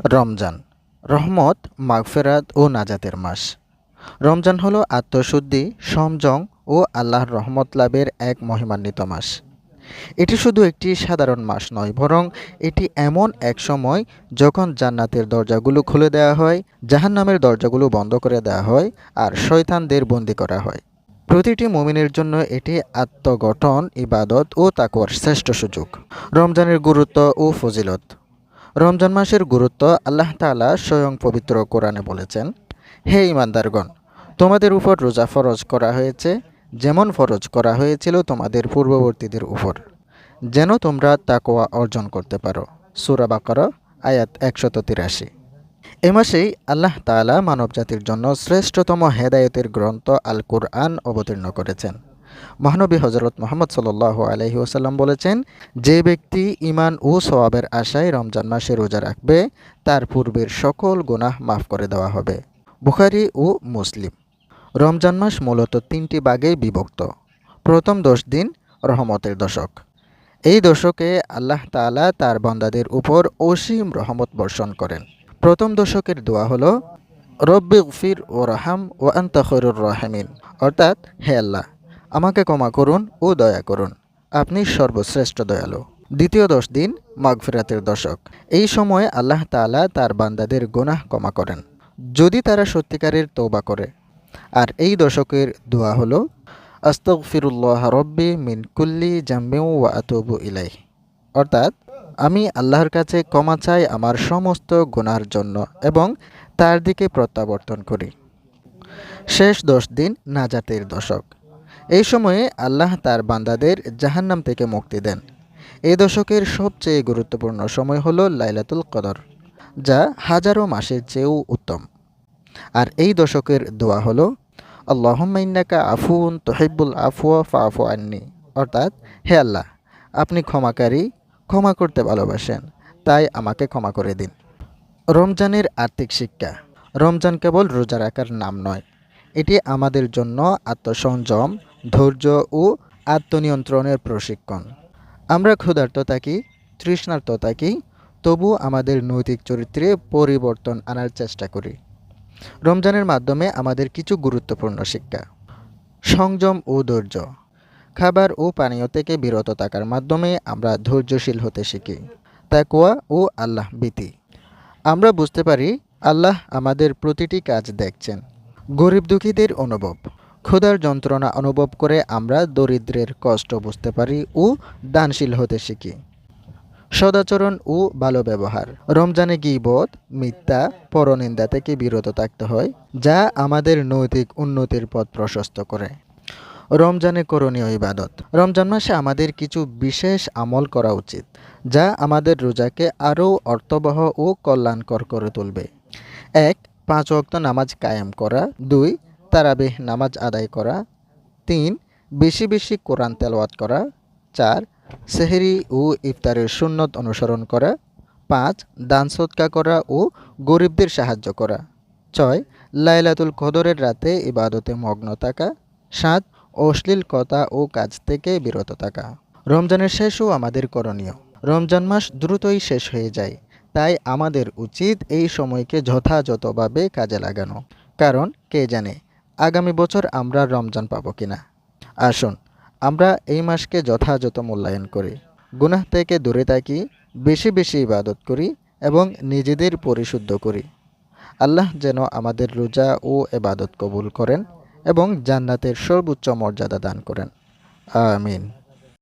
রমজান রহমত, মাগফিরাত ও নাজাতের মাস। রমজান হলো আত্মশুদ্ধি, সংযম ও আল্লাহর রহমত লাভের এক মহিমান্বিত মাস। এটি শুধু একটি সাধারণ মাস নয়, বরং এটি এমন এক সময় যখন জান্নাতের দরজাগুলো খুলে দেওয়া হয়, জাহান্নামের দরজাগুলো বন্ধ করে দেওয়া হয় আর শয়তানদের বন্দী করা হয়। প্রতিটি মুমিনের জন্য এটি আত্মগঠন, ইবাদত ও তাকওয়ার শ্রেষ্ঠ সুযোগ। রমজানের গুরুত্ব ও ফজিলত। রমজান মাসের গুরুত্ব আল্লাহ তাআলা স্বয়ং পবিত্র কোরআনে বলেছেন, হে ঈমানদারগণ, তোমাদের উপর রোজা ফরজ করা হয়েছে, যেমন ফরজ করা হয়েছিল তোমাদের পূর্ববর্তীদের উপর, যেন তোমরা তাকওয়া অর্জন করতে পারো। সূরা বাকারা আয়াত ১৮৩। এ মাসেই আল্লাহ তাআলা মানবজাতির জন্য শ্রেষ্ঠতম হেদায়েতের গ্রন্থ আল কুরআন অবতীর্ণ করেছেন। মহানবী হজরত মুহাম্মদ সাল্লাল্লাহু আলাইহি ওয়াসাল্লাম বলেছেন, যে ব্যক্তি ঈমান ও সওয়াবের আশায় রমজান মাসে রোজা রাখবে, তার পূর্বের সকল গুনাহ মাফ করে দেওয়া হবে। বুখারী ও মুসলিম। রমজান মাস মূলত তিনটি ভাগে বিভক্ত। প্রথম ১০ দিন রহমতের দশক। এই দশকে আল্লাহ তাআলা তার বান্দাদের উপর অসীম রহমত বর্ষণ করেন। প্রথম দশকের দোয়া হলো, রব্বিগফির ওয়ারহাম ওয়া আনতা খৈরুর রাহিমিন, অর্থাৎ হে আল্লাহ, আমাকে ক্ষমা করুন ও দয়া করুন, আপনি সর্বশ্রেষ্ঠ দয়ালু। দ্বিতীয় ১০ দিন মাগফিরাতের দশক। এই সময় আল্লাহ তাআলা তার বান্দাদের গুনাহ ক্ষমা করেন, যদি তারা সত্যিকারের তওবা করে। আর এই দশকের দোয়া হলো, আস্তাগফিরুল্লাহ রব্বি মিন কুল্লি জামবিন ওয়া আতুবু ইলাইহি, অর্থাৎ আমি আল্লাহর কাছে ক্ষমা চাই আমার সমস্ত গুনার জন্য এবং তার দিকে প্রত্যাবর্তন করি। শেষ ১০ দিন নাজাতের দশক। এই সময়ে আল্লাহ তার বান্দাদের জাহান্নাম থেকে মুক্তি দেন। এই দশকের সবচেয়ে গুরুত্বপূর্ণ সময় হলো লাইলাতুল কদর, যা হাজারো মাসের চেয়েও উত্তম। আর এই দশকের দোয়া হলো, আল্লাহুম্মা ইন্নাকা আফুউন তুহিব্বুল আফওয়া ফা'ফু আন্নি, অর্থাৎ হে আল্লাহ, আপনি ক্ষমাকারী, ক্ষমা করতে ভালোবাসেন, তাই আমাকে ক্ষমা করে দিন। রমজানের আর্থিক শিক্ষা। রমজান কেবল রোজা রাখার নাম নয়, এটি আমাদের জন্য আত্মসংযম, ধৈর্য ও আত্মনিয়ন্ত্রণের প্রশিক্ষণ। আমরা ক্ষুধার্ত থাকি, তৃষ্ণার্ত থাকি, তবু আমাদের নৈতিক চরিত্রে পরিবর্তন আনার চেষ্টা করি। রমজানের মাধ্যমে আমাদের কিছু গুরুত্বপূর্ণ শিক্ষা। সংযম ও ধৈর্য। খাবার ও পানীয় থেকে বিরত থাকার মাধ্যমে আমরা ধৈর্যশীল হতে শিখি। তাকওয়া ও আল্লাহ ভীতি। আমরা বুঝতে পারি আল্লাহ আমাদের প্রতিটি কাজ দেখছেন। গরিব দুঃখীদের অনুভব। ক্ষুধার যন্ত্রণা অনুভব করে আমরা দরিদ্রের কষ্ট বুঝতে পারি ও দানশীল হতে শিখি। সদাচরণ ও ভালো ব্যবহার। রমজানে গীবত, মিথ্যা, পরনিন্দা থেকে বিরত থাকতে হয়, যা আমাদের নৈতিক উন্নতির পথ প্রশস্ত করে। রমজানে করণীয় ইবাদত। রমজান মাসে আমাদের কিছু বিশেষ আমল করা উচিত, যা আমাদের রোজাকে আরও অর্থবহ ও কল্যাণকর করে তুলবে। ১. ৫ ওয়াক্ত নামাজ কায়েম করা। ২. তারাবিহ নামাজ আদায় করা। ৩. বেশি বেশি কোরআন তেলাওয়াত করা। ৪. সেহরি ও ইফতারের সুন্নত অনুসরণ করা। ৫. দান সদকা করা ও গরিবদের সাহায্য করা। ৬. লাইলাতুল কদরের রাতে ইবাদতে মগ্ন থাকা। ৭. অশ্লীল কথা ও কাজ থেকে বিরত থাকা। রমজানের শেষও আমাদের করণীয়। রমজান মাস দ্রুতই শেষ হয়ে যায়, তাই আমাদের উচিত এই সময়কে যথাযথভাবে কাজে লাগানো। কারণ কে জানে আগামী বছর আমরা রমজান পাবো কিনা। আসুন আমরা এই মাসকে যথাযথ মূল্যায়ন করি, গুনাহ থেকে দূরে থাকি, বেশি বেশি ইবাদত করি এবং নিজেদের পরিশুদ্ধ করি। আল্লাহ যেন আমাদের রোজা ও ইবাদত কবুল করেন এবং জান্নাতের সর্বোচ্চ মর্যাদা দান করেন। আমিন।